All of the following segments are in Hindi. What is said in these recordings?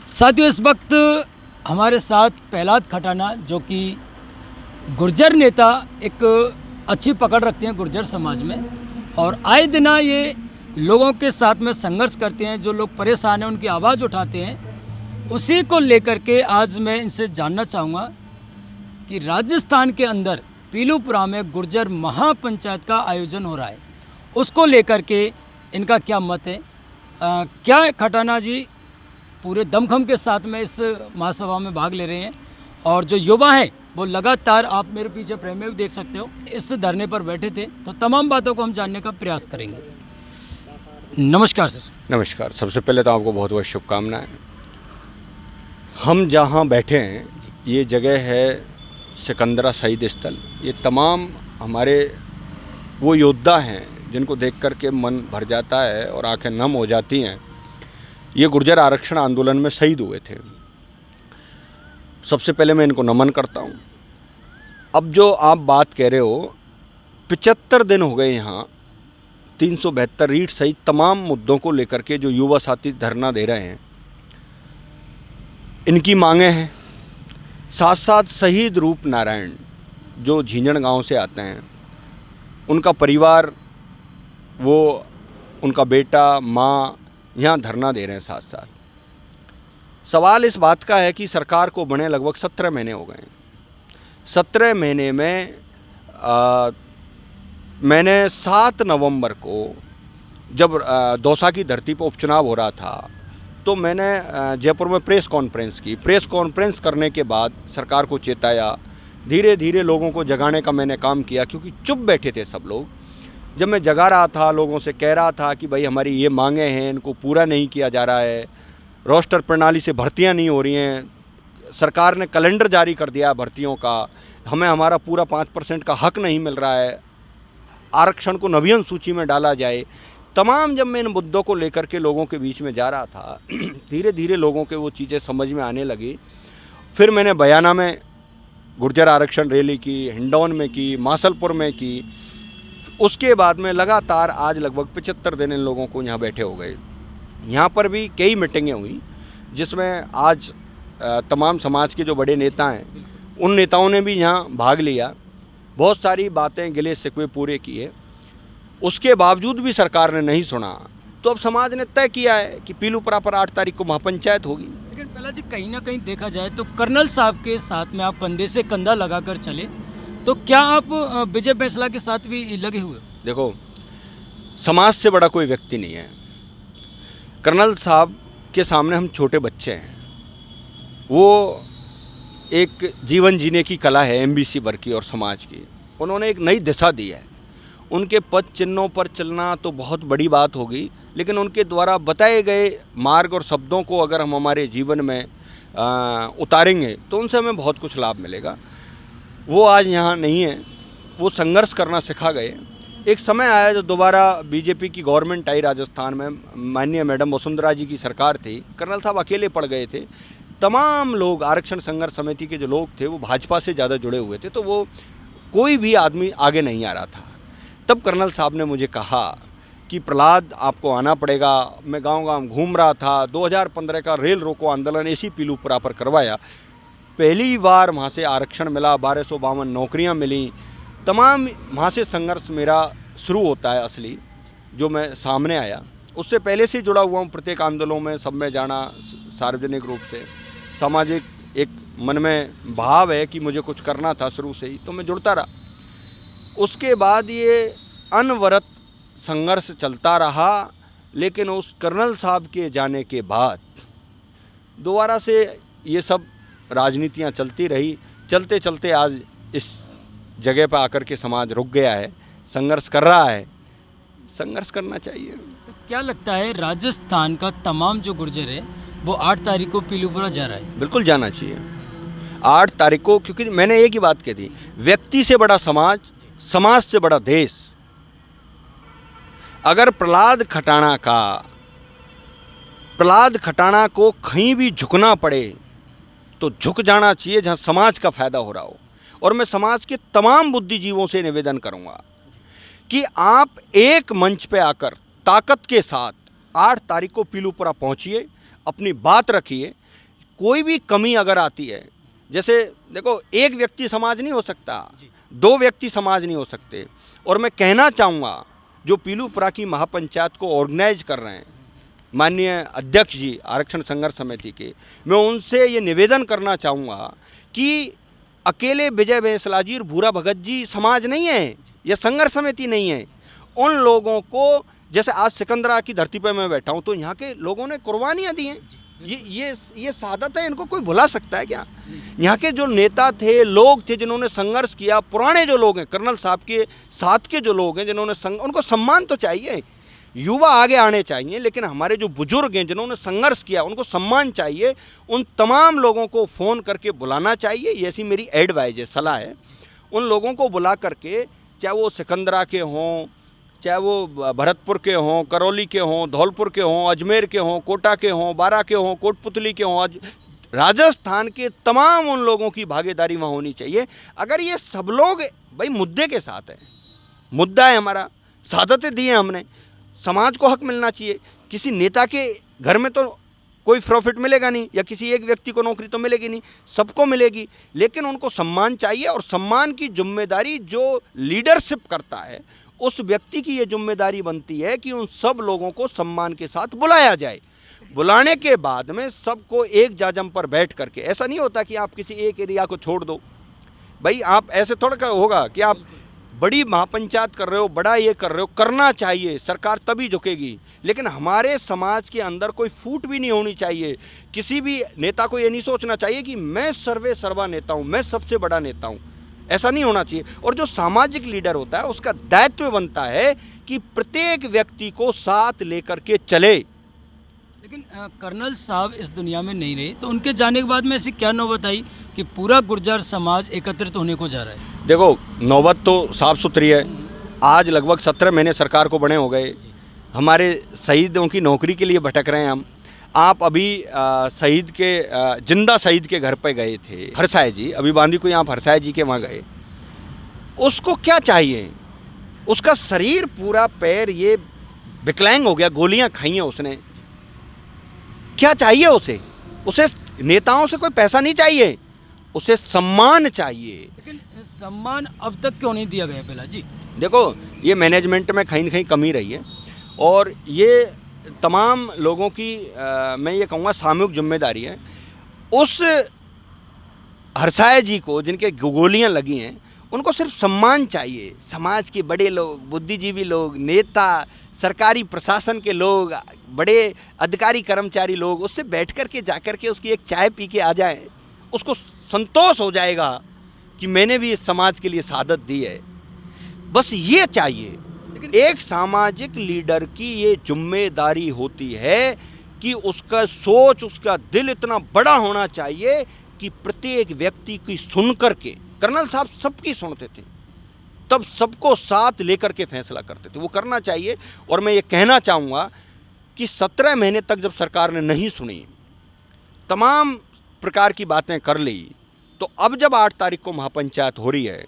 साथियों, इस वक्त हमारे साथ प्रहलाद खटाना, जो कि गुर्जर नेता, एक अच्छी पकड़ रखते हैं गुर्जर समाज में, और आए दिन ये लोगों के साथ में संघर्ष करते हैं। जो लोग परेशान हैं उनकी आवाज़ उठाते हैं। उसी को लेकर के आज मैं इनसे जानना चाहूँगा कि राजस्थान के अंदर पीलूपुरा में गुर्जर महापंचायत का आयोजन हो रहा है, उसको लेकर के इनका क्या मत है। क्या खटाना जी पूरे दमखम के साथ में इस महासभा में भाग ले रहे हैं, और जो युवा हैं वो लगातार, आप मेरे पीछे फ्रेम में भी देख सकते हो, इस धरने पर बैठे थे। तो तमाम बातों को हम जानने का प्रयास करेंगे। नमस्कार सर। नमस्कार। सबसे पहले तो आपको बहुत बहुत शुभकामनाएं। हम जहाँ बैठे हैं ये जगह है सिकंदरा शहीद स्थल। ये तमाम हमारे वो योद्धा हैं जिनको देख कर के मन भर जाता है और आंखें नम हो जाती हैं। ये गुर्जर आरक्षण आंदोलन में शहीद हुए थे। सबसे पहले मैं इनको नमन करता हूँ। अब जो आप बात कह रहे हो, 75 दिन हो गए यहाँ 372 रीट सहित तमाम मुद्दों को लेकर के जो युवा साथी धरना दे रहे हैं, इनकी मांगें हैं। साथ साथ शहीद रूप नारायण जो झींझण गांव से आते हैं, उनका परिवार, वो उनका बेटा, माँ यहाँ धरना दे रहे हैं। साथ साथ सवाल इस बात का है कि सरकार को बने लगभग 17 महीने हो गए। 17 महीने में मैंने 7 नवंबर को जब दौसा की धरती पर उपचुनाव हो रहा था, तो मैंने जयपुर में प्रेस कॉन्फ्रेंस की। प्रेस कॉन्फ्रेंस करने के बाद सरकार को चेताया, धीरे धीरे लोगों को जगाने का मैंने काम किया, क्योंकि चुप बैठे थे सब लोग। जब मैं जगा रहा था, लोगों से कह रहा था कि भाई हमारी ये मांगें हैं, इनको पूरा नहीं किया जा रहा है, रोस्टर प्रणाली से भर्तियां नहीं हो रही हैं, सरकार ने कैलेंडर जारी कर दिया है भर्तियों का, हमें हमारा पूरा 5% का हक नहीं मिल रहा है, आरक्षण को नवीन सूची में डाला जाए। तमाम जब मैं इन मुद्दों को लेकर के लोगों के बीच में जा रहा था, धीरे धीरे लोगों के वो चीज़ें समझ में आने लगी। फिर मैंने बयाना में गुर्जर आरक्षण रैली की, हिंडौन में की, मासलपुर में की। उसके बाद में लगातार आज लगभग 75 दिन इन लोगों को यहाँ बैठे हो गए। यहाँ पर भी कई मीटिंगें हुई, जिसमें आज तमाम समाज के जो बड़े नेता हैं, उन नेताओं ने भी यहाँ भाग लिया। बहुत सारी बातें, गिले शिकवे पूरे किए। उसके बावजूद भी सरकार ने नहीं सुना। तो अब समाज ने तय किया है कि पीलूपुरा पर 8 तारीख को महापंचायत होगी। लेकिन पहला जी, कहीं ना कहीं देखा जाए तो कर्नल साहब के साथ में आप कंधे से कंधा लगाकर चले, तो क्या आप विजय बैंसला के साथ भी लगे हुए? देखो, समाज से बड़ा कोई व्यक्ति नहीं है। कर्नल साहब के सामने हम छोटे बच्चे हैं। वो एक जीवन जीने की कला है एमबीसी वर्ग की और समाज की। उन्होंने एक नई दिशा दी है। उनके पद चिन्हों पर चलना तो बहुत बड़ी बात होगी, लेकिन उनके द्वारा बताए गए मार्ग और शब्दों को अगर हम हमारे जीवन में उतारेंगे तो उनसे हमें बहुत कुछ लाभ मिलेगा। वो आज यहाँ नहीं है, वो संघर्ष करना सिखा गए। एक समय आया जो दोबारा बीजेपी की गवर्नमेंट आई राजस्थान में, माननीय मैडम वसुंधरा जी की सरकार थी, कर्नल साहब अकेले पड़ गए थे। तमाम लोग, आरक्षण संघर्ष समिति के जो लोग थे, वो भाजपा से ज़्यादा जुड़े हुए थे, तो वो कोई भी आदमी आगे नहीं आ रहा था। तब कर्नल साहब ने मुझे कहा कि प्रहलाद, आपको आना पड़ेगा। मैं गांव-गांव घूम रहा था। 2015 का रेल रोको आंदोलन इसी पीलूपुरा पर करवाया। पहली बार वहाँ से आरक्षण मिला, 1252 नौकरियाँ मिली। तमाम वहाँ से संघर्ष मेरा शुरू होता है असली, जो मैं सामने आया। उससे पहले से जुड़ा हुआ हूँ प्रत्येक आंदोलनों में, सब में जाना, सार्वजनिक रूप से। सामाजिक एक मन में भाव है कि मुझे कुछ करना था शुरू से ही, तो मैं जुड़ता रहा। उसके बाद ये अनवरत संघर्ष चलता रहा, लेकिन उस कर्नल साहब के जाने के बाद दोबारा से ये सब राजनीतियाँ चलती रही। चलते चलते आज इस जगह पर आकर के समाज रुक गया है, संघर्ष कर रहा है। संघर्ष करना चाहिए। तो क्या लगता है, राजस्थान का तमाम जो गुर्जर है वो 8 तारीख को पीलूपुरा जा रहा है? बिल्कुल जाना चाहिए 8 तारीख को, क्योंकि मैंने एक ही बात कही थी, व्यक्ति से बड़ा समाज, समाज से बड़ा देश। अगर प्रहलाद खटाना को कहीं भी झुकना पड़े तो झुक जाना चाहिए जहां समाज का फायदा हो रहा हो। और मैं समाज के तमाम बुद्धिजीवों से निवेदन करूंगा कि आप एक मंच पे आकर ताकत के साथ 8 तारीख को पीलूपुरा पहुंचिए, अपनी बात रखिए। कोई भी कमी अगर आती है, जैसे देखो एक व्यक्ति समाज नहीं हो सकता, दो व्यक्ति समाज नहीं हो सकते। और मैं कहना चाहूँगा जो पीलूपुरा की महापंचायत को ऑर्गेनाइज कर रहे हैं माननीय अध्यक्ष जी आरक्षण संघर्ष समिति के, मैं उनसे ये निवेदन करना चाहूँगा कि अकेले विजय बैंसला जी और भूरा भगत जी समाज नहीं है, यह संघर्ष समिति नहीं है। उन लोगों को, जैसे आज सिकंदरा की धरती पर मैं बैठा हूँ तो यहाँ के लोगों ने कुर्बानियाँ दी हैं। ये सादत है, इनको कोई भुला सकता है क्या? यहाँ के जो नेता थे, लोग थे जिन्होंने संघर्ष किया, पुराने जो लोग हैं, कर्नल साहब के साथ के जो लोग हैं जिन्होंने उनको सम्मान तो चाहिए। युवा आगे आने चाहिए, लेकिन हमारे जो बुजुर्ग हैं जिन्होंने संघर्ष किया उनको सम्मान चाहिए। उन तमाम लोगों को फ़ोन करके बुलाना चाहिए, ये ऐसी मेरी एडवाइज है, सलाह है। उन लोगों को बुला करके, चाहे वो सिकंदरा के हों, चाहे वो भरतपुर के हों, करौली के हों, धौलपुर के हों, अजमेर के हों, कोटा के हों, बारा के हों, कोटपुतली के हों, राजस्थान के तमाम उन लोगों की भागीदारी वहाँ होनी चाहिए। अगर ये सब लोग भाई मुद्दे के साथ हैं, मुद्दा है हमारा, सादतें दी हैं हमने, समाज को हक मिलना चाहिए। किसी नेता के घर में तो कोई प्रॉफिट मिलेगा नहीं, या किसी एक व्यक्ति को नौकरी तो मिलेगी नहीं, सबको मिलेगी, लेकिन उनको सम्मान चाहिए। और सम्मान की जिम्मेदारी जो लीडरशिप करता है उस व्यक्ति की ये जिम्मेदारी बनती है कि उन सब लोगों को सम्मान के साथ बुलाया जाए। बुलाने के बाद में सबको एक जाजम पर बैठ करके, ऐसा नहीं होता कि आप किसी एक एरिया को छोड़ दो। भाई आप ऐसे थोड़ा कर होगा कि आप बड़ी महापंचायत कर रहे हो, बड़ा ये कर रहे हो, करना चाहिए, सरकार तभी झुकेगी। लेकिन हमारे समाज के अंदर कोई फूट भी नहीं होनी चाहिए। किसी भी नेता को ये नहीं सोचना चाहिए कि मैं सर्वे सर्वा नेता हूँ, मैं सबसे बड़ा नेता हूँ, ऐसा नहीं होना चाहिए। और जो सामाजिक लीडर होता है उसका दायित्व बनता है कि प्रत्येक व्यक्ति को साथ लेकर के चले। लेकिन कर्नल साहब इस दुनिया में नहीं रहे, तो उनके जाने के बाद में ऐसी क्या नौबत आई कि पूरा गुर्जर समाज एकत्रित होने को जा रहा है? देखो, नौबत तो साफ सुथरी है। आज लगभग 17 महीने सरकार को बने हो गए, हमारे शहीदों की नौकरी के लिए भटक रहे हैं हम। आप अभी शहीद के जिंदा शहीद के घर पे गए थे, हरसाय जी, अभी बांदी को आप हरसाय जी के वहाँ गए। उसको क्या चाहिए? उसका शरीर पूरा, पैर ये विकलांग हो गया, गोलियां खाई हैं उसने, क्या चाहिए उसे? उसे नेताओं से कोई पैसा नहीं चाहिए, उसे सम्मान चाहिए। लेकिन सम्मान अब तक क्यों नहीं दिया गया बेला जी? देखो, ये मैनेजमेंट में कहीं न कहीं कमी रही है, और ये तमाम लोगों की मैं ये कहूँगा सामूहिक जिम्मेदारी है। उस हरसाय जी को जिनके गोलियां लगी हैं उनको सिर्फ सम्मान चाहिए। समाज के बड़े लोग, बुद्धिजीवी लोग, नेता, सरकारी प्रशासन के लोग, बड़े अधिकारी कर्मचारी लोग उससे बैठ कर के जा कर के उसकी एक चाय पी के आ जाएं, उसको संतोष हो जाएगा कि मैंने भी इस समाज के लिए शहादत दी है। बस ये चाहिए। एक सामाजिक लीडर की ये जिम्मेदारी होती है कि उसका सोच, उसका दिल इतना बड़ा होना चाहिए कि प्रत्येक व्यक्ति की सुन करके, कर्नल साहब सबकी सुनते थे, तब सबको साथ लेकर के फैसला करते थे, वो करना चाहिए। और मैं ये कहना चाहूँगा कि 17 महीने तक जब सरकार ने नहीं सुनी, तमाम प्रकार की बातें कर ली, तो अब जब 8 तारीख को महापंचायत हो रही है,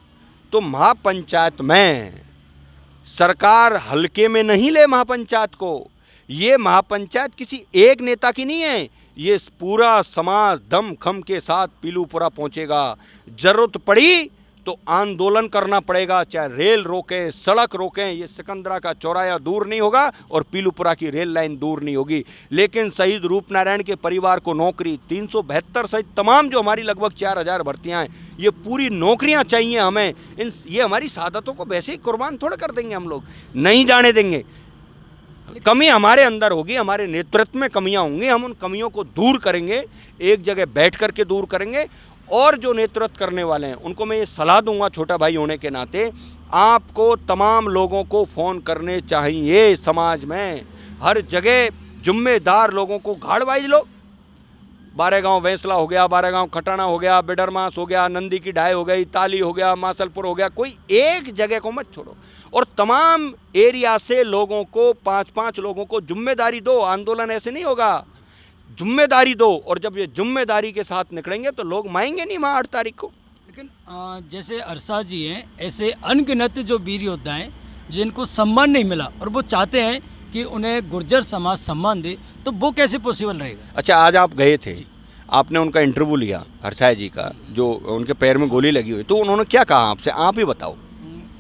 तो महापंचायत में सरकार हल्के में नहीं ले महापंचायत को। ये महापंचायत किसी एक नेता की नहीं है, ये पूरा समाज दम खम के साथ पीलूपुरा पहुंचेगा। जरूरत पड़ी तो आंदोलन करना पड़ेगा, चाहे रेल रोकें, सड़क रोकें, ये सिकंदरा का चौराया दूर नहीं होगा और पीलूपुरा की रेल लाइन दूर नहीं होगी। लेकिन शहीद रूपनारायण के परिवार को नौकरी, 372 सहित तमाम जो हमारी लगभग 4000 भर्तियाँ हैं, ये पूरी नौकरियां चाहिए हमें। ये हमारी शहादतों को वैसे ही कुर्बान थोड़ा कर देंगे हम लोग, नहीं जाने देंगे। कमी हमारे अंदर होगी, हमारे नेतृत्व में कमियां होंगी, हम उन कमियों को दूर करेंगे, एक जगह बैठ करके दूर करेंगे। और जो नेतृत्व करने वाले हैं उनको मैं ये सलाह दूंगा, छोटा भाई होने के नाते, आपको तमाम लोगों को फ़ोन करने चाहिए। समाज में हर जगह जिम्मेदार लोगों को गाड़वाइज लो। बारेगांव बैंसला हो गया, बारेगांव खटाना हो गया, बिडरमास हो गया, नंदी की ढाई हो गई, ताली हो गया, मासलपुर हो गया, कोई एक जगह को मत छोड़ो। और तमाम एरिया से लोगों को, 5-5 लोगों को जिम्मेदारी दो। आंदोलन ऐसे नहीं होगा, जिम्मेदारी दो। और जब ये जिम्मेदारी के साथ निकलेंगे तो लोग माएंगे नहीं वहाँ 8 तारीख को। लेकिन जैसे अरसा जी हैं, ऐसे अनगिनत जो वीर योद्धा हैं जिनको सम्मान नहीं मिला और वो चाहते हैं कि उन्हें गुर्जर समाज सम्मान दे, तो वो कैसे पॉसिबल रहेगा? अच्छा, आज आप गए थे, आपने उनका इंटरव्यू लिया हरसाय जी का, जो उनके पैर में गोली लगी हुई, तो उन्होंने क्या कहा आपसे, आप ही बताओ।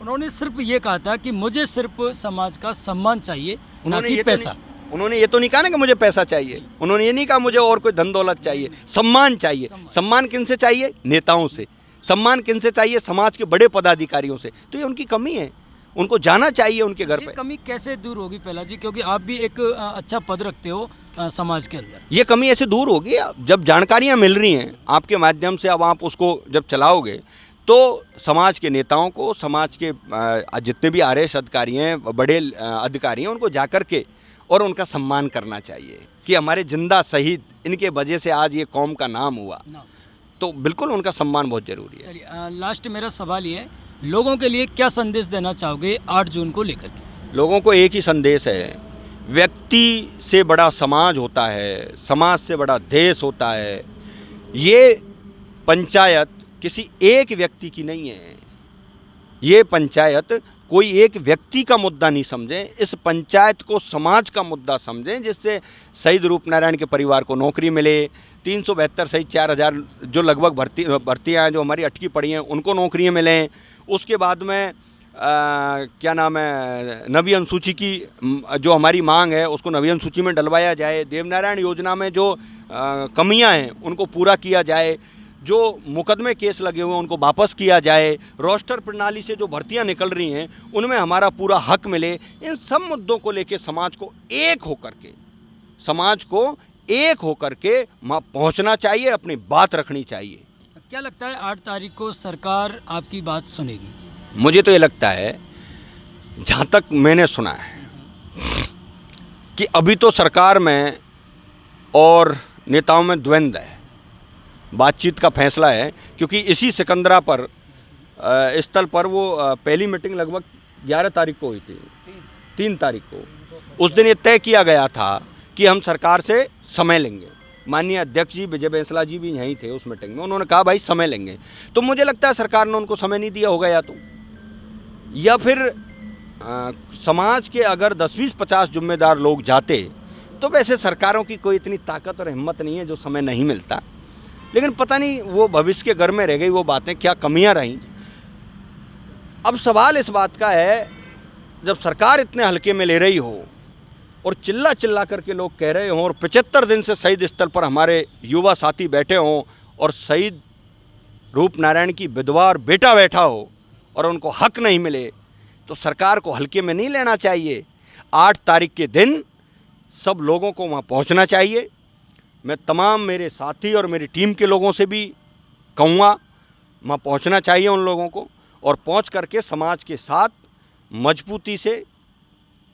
उन्होंने सिर्फ ये कहा था कि मुझे सिर्फ समाज का सम्मान चाहिए, ना कि ये पैसा। उन्होंने ये तो नहीं कहा ना कि मुझे पैसा चाहिए, उन्होंने ये नहीं कहा मुझे और कोई धन दौलत चाहिए, सम्मान चाहिए। सम्मान किनसे चाहिए? नेताओं से। सम्मान किनसे चाहिए? समाज के बड़े पदाधिकारियों से। तो ये उनकी कमी है, उनको जाना चाहिए उनके घर ये पे। कमी कैसे दूर होगी पहला जी, क्योंकि आप भी एक अच्छा पद रखते हो समाज के अंदर। ये कमी ऐसे दूर होगी जब जानकारियाँ मिल रही हैं आपके माध्यम से, अब आप उसको जब चलाओगे तो समाज के नेताओं को, समाज के जितने भी आरएस अधिकारी हैं, बड़े अधिकारी हैं, उनको जाकर के और उनका सम्मान करना चाहिए कि हमारे जिंदा शहीद, इनके वजह से आज ये कौम का नाम हुआ, तो बिल्कुल उनका सम्मान बहुत ज़रूरी है। चलिए, लास्ट मेरा सवाल ये है, लोगों के लिए क्या संदेश देना चाहोगे 8 जून को लेकर के? लोगों को एक ही संदेश है, व्यक्ति से बड़ा समाज होता है, समाज से बड़ा देश होता है। ये पंचायत किसी एक व्यक्ति की नहीं है, ये पंचायत कोई एक व्यक्ति का मुद्दा नहीं समझें, इस पंचायत को समाज का मुद्दा समझें, जिससे शहीद रूपनारायण के परिवार को नौकरी मिले, 372 सहित 4000 जो लगभग भर्तियाँ हैं जो हमारी अटकी पड़ी हैं उनको नौकरियाँ मिलें। उसके बाद में क्या नाम है, नवी अनुसूची की जो हमारी मांग है उसको नवी अनुसूची में डलवाया जाए, देवनारायण योजना में जो कमियां हैं उनको पूरा किया जाए, जो मुकदमे केस लगे हुए हैं उनको वापस किया जाए, रोस्टर प्रणाली से जो भर्तियां निकल रही हैं उनमें हमारा पूरा हक मिले। इन सब मुद्दों को लेके समाज को एक होकर के पहुंचना चाहिए, अपनी बात रखनी चाहिए। क्या लगता है 8 तारीख को सरकार आपकी बात सुनेगी? मुझे तो ये लगता है, जहाँ तक मैंने सुना है, कि अभी तो सरकार में और नेताओं में द्वंद्व है, बातचीत का फैसला है, क्योंकि इसी सिकंदरा पर स्थल पर वो पहली मीटिंग लगभग 11 तारीख को हुई थी, 3 तारीख को। उस दिन ये तय किया गया था कि हम सरकार से समय लेंगे। माननीय अध्यक्ष जी विजय बैंसला जी भी यहीं थे उस मीटिंग में, उन्होंने कहा भाई समय लेंगे। तो मुझे लगता है सरकार ने उनको समय नहीं दिया होगा, या फिर समाज के अगर 10-20-50 जिम्मेदार लोग जाते तो वैसे सरकारों की कोई इतनी ताकत और हिम्मत नहीं है जो समय नहीं मिलता। लेकिन पता नहीं वो भविष्य के घर में रह गई वो बातें, क्या कमियां रहीं। अब सवाल इस बात का है, जब सरकार इतने हल्के में ले रही हो और चिल्ला चिल्ला करके लोग कह रहे हों और 75 दिन से शहीद स्थल पर हमारे युवा साथी बैठे हों और शहीद रूपनारायण की विधवा और बेटा बैठा हो और उनको हक नहीं मिले, तो सरकार को हल्के में नहीं लेना चाहिए। 8 तारीख के दिन सब लोगों को वहाँ पहुँचना चाहिए। मैं तमाम मेरे साथी और मेरी टीम के लोगों से भी कहूँगा, वहाँ पहुँचना चाहिए उन लोगों को, और पहुँच करके समाज के साथ मजबूती से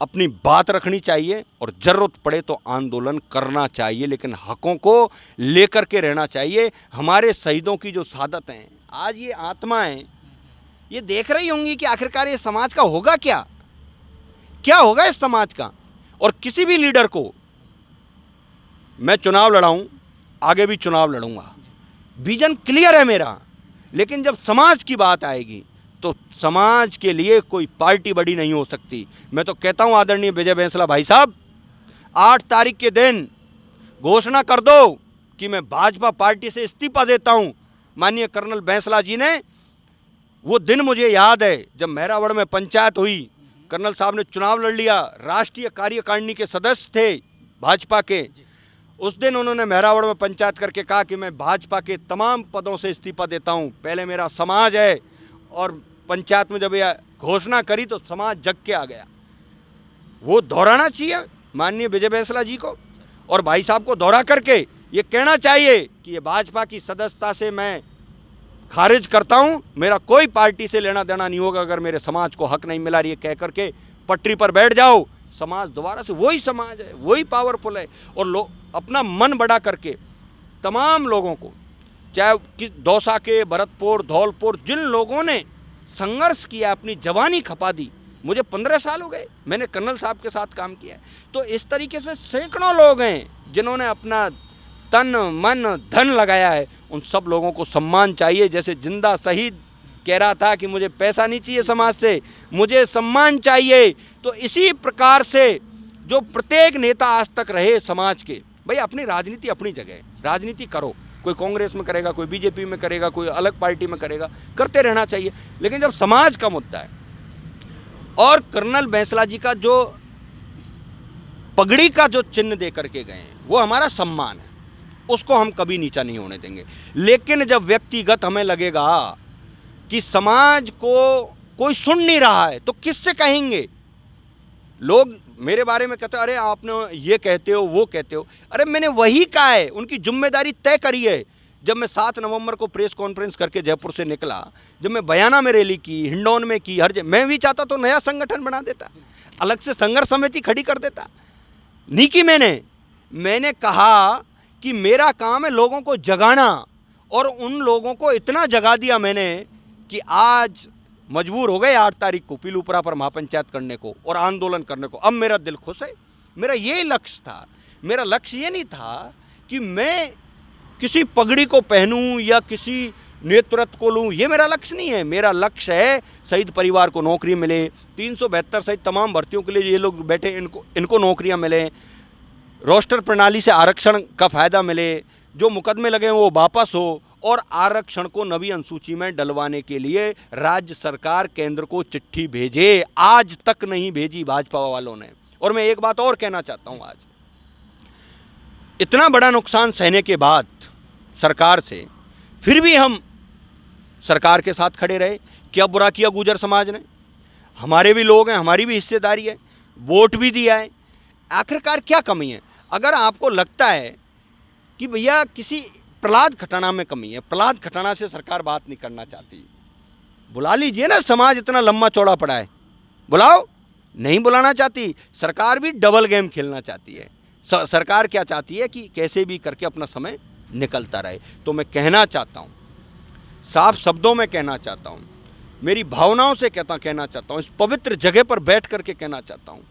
अपनी बात रखनी चाहिए और ज़रूरत पड़े तो आंदोलन करना चाहिए, लेकिन हकों को लेकर के रहना चाहिए। हमारे शहीदों की जो शहादत हैं, आज ये आत्माएं ये देख रही होंगी कि आखिरकार ये समाज का होगा क्या होगा इस समाज का। और किसी भी लीडर को मैं चुनाव लड़ाऊं, आगे भी चुनाव लड़ूंगा, विजन क्लियर है मेरा, लेकिन जब समाज की बात आएगी तो समाज के लिए कोई पार्टी बड़ी नहीं हो सकती। मैं तो कहता हूं आदरणीय विजय बैंसला भाई साहब, 8 तारीख के दिन घोषणा कर दो कि मैं भाजपा पार्टी से इस्तीफा देता हूं। माननीय कर्नल बैंसला जी ने, वो दिन मुझे याद है जब मेहरावड़ में पंचायत हुई, कर्नल साहब ने चुनाव लड़ लिया, राष्ट्रीय कार्यकारिणी के सदस्य थे भाजपा के। उस दिन उन्होंने मेहरावड़ में पंचायत करके कहा कि मैं भाजपा के तमाम पदों से इस्तीफा देता हूं, पहले मेरा समाज है। और पंचायत में जब यह घोषणा करी तो समाज जग के आ गया। वो दोहराना चाहिए माननीय विजय बैंसला जी को, और भाई साहब को दोहरा करके ये कहना चाहिए कि ये भाजपा की सदस्यता से मैं खारिज करता हूं, मेरा कोई पार्टी से लेना देना नहीं होगा अगर मेरे समाज को हक नहीं मिला। ये कह करके पटरी पर बैठ जाओ, समाज दोबारा से वही समाज है, वही पावरफुल है। और लोग अपना मन बड़ा करके तमाम लोगों को, चाहे दौसा के, भरतपुर, धौलपुर, जिन लोगों ने संघर्ष किया, अपनी जवानी खपा दी, मुझे 15 साल हो गए, मैंने कर्नल साहब के साथ काम किया है, तो इस तरीके से सैकड़ों लोग हैं जिन्होंने अपना तन मन धन लगाया है। उन सब लोगों को सम्मान चाहिए। जैसे जिंदा शहीद कह रहा था कि मुझे पैसा नहीं चाहिए समाज से, मुझे सम्मान चाहिए, तो इसी प्रकार से जो प्रत्येक नेता आज तक रहे समाज के, भाई अपनी राजनीति अपनी जगह है, राजनीति करो, कोई कांग्रेस में करेगा, कोई बीजेपी में करेगा, कोई अलग पार्टी में करेगा, करते रहना चाहिए। लेकिन जब समाज का मुद्दा है और कर्नल बैंसला जी का जो पगड़ी का जो चिन्ह दे करके गए हैं वो हमारा सम्मान है, उसको हम कभी नीचा नहीं होने देंगे। लेकिन जब व्यक्तिगत हमें लगेगा कि समाज को कोई सुन नहीं रहा है तो किससे कहेंगे? लोग मेरे बारे में कहते हैं अरे आपने ये कहते हो वो कहते हो। अरे मैंने वही कहा है, उनकी जिम्मेदारी तय करी है। जब मैं 7 नवंबर को प्रेस कॉन्फ्रेंस करके जयपुर से निकला, जब मैं बयाना में रैली की, हिंडौन में की, हर जगह, मैं भी चाहता तो नया संगठन बना देता, अलग से संघर्ष समिति खड़ी कर देता। नहीं की मैंने कहा कि मेरा काम है लोगों को जगाना, और उन लोगों को इतना जगा दिया मैंने कि आज मजबूर हो गए 8 तारीख को पीलूपुरा पर महापंचायत करने को और आंदोलन करने को। अब मेरा दिल खुश है। मेरा यही लक्ष्य था। मेरा लक्ष्य ये नहीं था कि मैं किसी पगड़ी को पहनूं या किसी नेतृत्व को लूं, ये मेरा लक्ष्य नहीं है। मेरा लक्ष्य है शहीद परिवार को नौकरी मिले, 372 सहित तमाम भर्तियों के लिए ये लोग बैठे, इनको नौकरियां मिले, रोस्टर प्रणाली से आरक्षण का फ़ायदा मिले, जो मुकदमे लगे हैं वो वापस हो, और आरक्षण को नवी अनुसूची में डलवाने के लिए राज्य सरकार केंद्र को चिट्ठी भेजे। आज तक नहीं भेजी भाजपा वालों ने। और मैं एक बात और कहना चाहता हूं, आज इतना बड़ा नुकसान सहने के बाद सरकार से फिर भी हम सरकार के साथ खड़े रहे। क्या बुरा किया गुर्जर समाज ने? हमारे भी लोग हैं, हमारी भी हिस्सेदारी है, वोट भी दिया है। आखिरकार क्या कमी है? अगर आपको लगता है कि भैया किसी प्रहलाद खटाना में कमी है, प्रहलाद खटाना से सरकार बात नहीं करना चाहती, बुला लीजिए ना। समाज इतना लंबा चौड़ा पड़ा है, बुलाओ। नहीं बुलाना चाहती सरकार, भी डबल गेम खेलना चाहती है। सरकार क्या चाहती है कि कैसे भी करके अपना समय निकलता रहे। तो मैं कहना चाहता हूँ, साफ शब्दों में कहना चाहता हूँ, मेरी भावनाओं से कहना चाहता हूँ, इस पवित्र जगह पर बैठ करके कहना चाहता हूँ,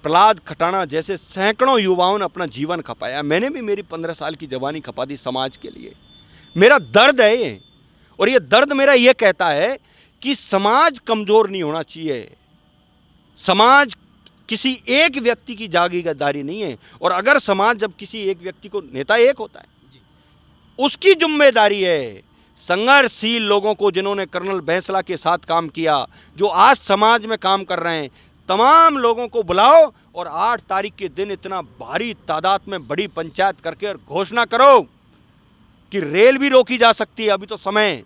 प्रहलाद खटाना जैसे सैकड़ों युवाओं ने अपना जीवन खपाया। मैंने भी मेरी 15 साल की जवानी खपा दी समाज के लिए। मेरा दर्द है ये, और ये दर्द मेरा ये कहता है कि समाज कमज़ोर नहीं होना चाहिए। समाज किसी एक व्यक्ति की जागीरदारी नहीं है। और अगर समाज जब किसी एक व्यक्ति को, नेता एक होता है, उसकी जिम्मेदारी है संघर्षशील लोगों को, जिन्होंने कर्नल बैंसला के साथ काम किया, जो आज समाज में काम कर रहे हैं, तमाम लोगों को बुलाओ और 8 तारीख के दिन इतना भारी तादाद में बड़ी पंचायत करके और घोषणा करो कि रेल भी रोकी जा सकती है। अभी तो समय,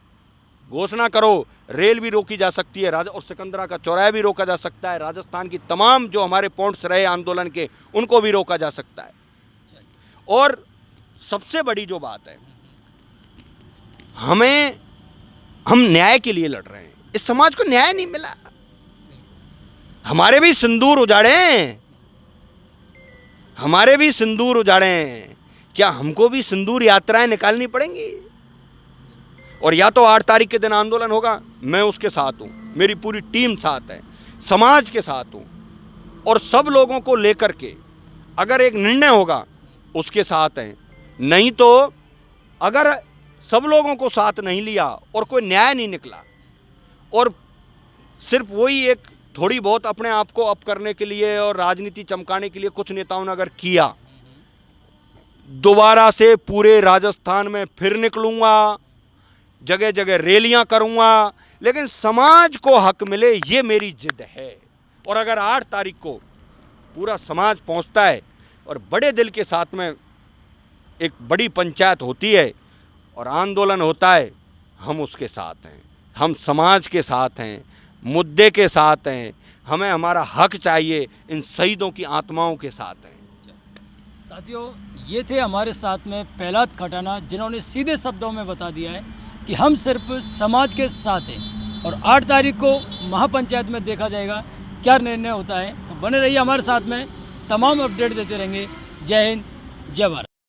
घोषणा करो रेल भी रोकी जा सकती है, और सिकंदरा का चौराहा भी रोका जा सकता है, राजस्थान की तमाम जो हमारे पॉइंट्स रहे आंदोलन के उनको भी रोका जा सकता है। और सबसे बड़ी जो बात है, हम न्याय के लिए लड़ रहे हैं। इस समाज को न्याय नहीं मिला। हमारे भी सिंदूर उजाड़े, हमारे भी सिंदूर उजाड़े। क्या हमको भी सिंदूर यात्राएं निकालनी पड़ेंगी? और या तो 8 तारीख के दिन आंदोलन होगा, मैं उसके साथ हूं, मेरी पूरी टीम साथ है, समाज के साथ हूं, और सब लोगों को लेकर के अगर एक निर्णय होगा उसके साथ हैं। नहीं तो अगर सब लोगों को साथ नहीं लिया और कोई न्याय नहीं निकला, और सिर्फ वही एक थोड़ी बहुत अपने आप को अप करने के लिए और राजनीति चमकाने के लिए कुछ नेताओं ने अगर किया, दोबारा से पूरे राजस्थान में फिर निकलूंगा, जगह जगह रैलियां करूंगा, लेकिन समाज को हक मिले, ये मेरी जिद है। और अगर 8 तारीख को पूरा समाज पहुंचता है और बड़े दिल के साथ में एक बड़ी पंचायत होती है और आंदोलन होता है, हम उसके साथ हैं, हम समाज के साथ हैं, मुद्दे के साथ हैं, हमें हमारा हक चाहिए, इन शहीदों की आत्माओं के साथ हैं। साथियों, ये थे हमारे साथ में प्रहलाद खटाना, जिन्होंने सीधे शब्दों में बता दिया है कि हम सिर्फ समाज के साथ हैं, और 8 तारीख को महापंचायत में देखा जाएगा क्या निर्णय होता है। तो बने रहिए हमारे साथ में, तमाम अपडेट देते रहेंगे। जय हिंद, जय भारत।